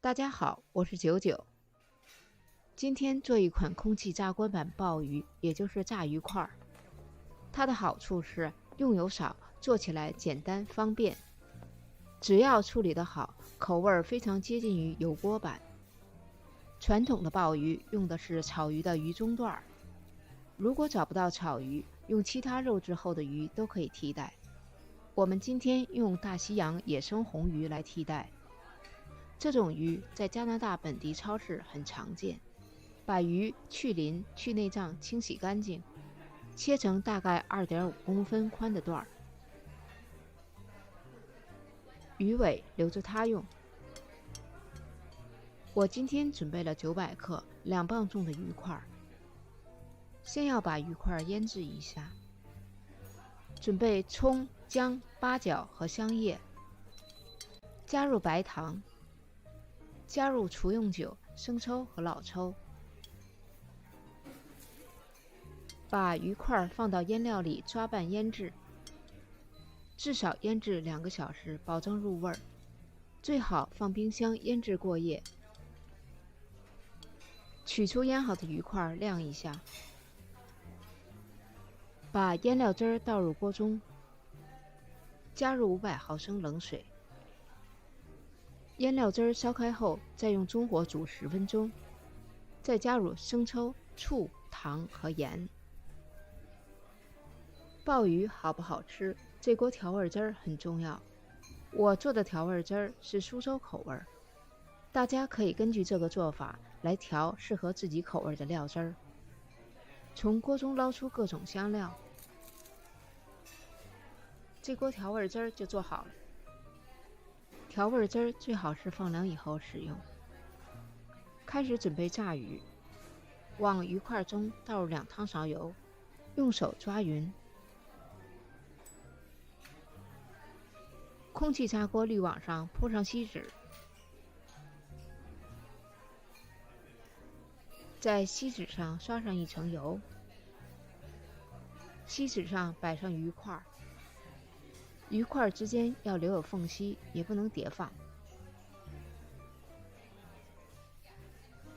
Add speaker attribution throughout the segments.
Speaker 1: 大家好，我是九九。今天做一款空气炸锅版鲍鱼，也就是炸鱼块。它的好处是用油少，做起来简单方便。只要处理得好，口味非常接近于油锅版。传统的鲍鱼用的是草鱼的鱼中段，如果找不到草鱼，用其他肉质厚的鱼都可以替代。我们今天用大西洋野生红鱼来替代。这种鱼在加拿大本地超市很常见。把鱼去鳞、去内脏，清洗干净，切成大概2.5公分宽的段儿。鱼尾留着它用。我今天准备了900克2磅重的鱼块。先要把鱼块腌制一下。准备葱、姜、八角和香叶，加入白糖，加入厨用酒、生抽和老抽。把鱼块放到腌料里抓拌腌制，至少腌制2个小时，保证入味儿。最好放冰箱腌制过夜。取出腌好的鱼块晾一下，把腌料汁倒入锅中，加入500毫升冷水。腌料汁烧开后，再用中火煮10分钟，再加入生抽、醋、糖和盐。鲍鱼好不好吃，这锅调味汁很重要。我做的调味汁是苏州口味，大家可以根据这个做法来调适合自己口味的料汁。从锅中捞出各种香料，这锅调味汁就做好了。调味汁最好是放凉以后使用。开始准备炸鱼，往鱼块中倒入2汤勺油，用手抓匀。空气炸锅滤网上铺上锡纸，在锡纸上刷上1层油，锡纸上摆上鱼块，鱼块之间要留有缝隙，也不能叠放。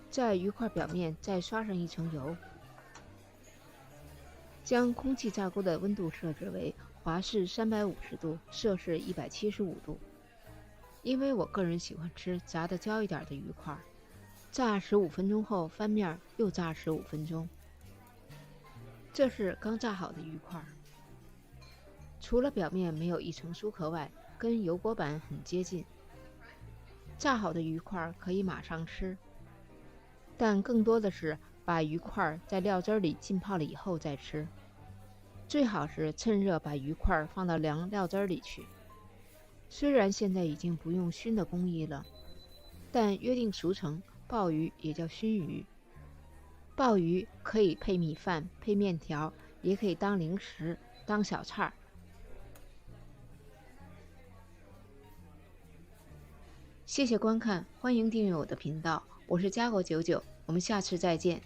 Speaker 1: 在鱼块表面再刷上1层油，将空气炸锅的温度设置为华氏350度，摄氏175度。因为我个人喜欢吃炸得焦一点的鱼块，炸15分钟后翻面又炸15分钟。这是刚炸好的鱼块，除了表面没有1层酥壳外，跟油锅版很接近。炸好的鱼块可以马上吃，但更多的是把鱼块在料汁里浸泡了以后再吃。最好是趁热把鱼块放到凉料汁里去。虽然现在已经不用熏的工艺了，但约定俗成，鲍鱼也叫熏鱼。鲍鱼可以配米饭、配面条，也可以当零食、当小菜。谢谢观看，欢迎订阅我的频道，我是家国99，我们下次再见。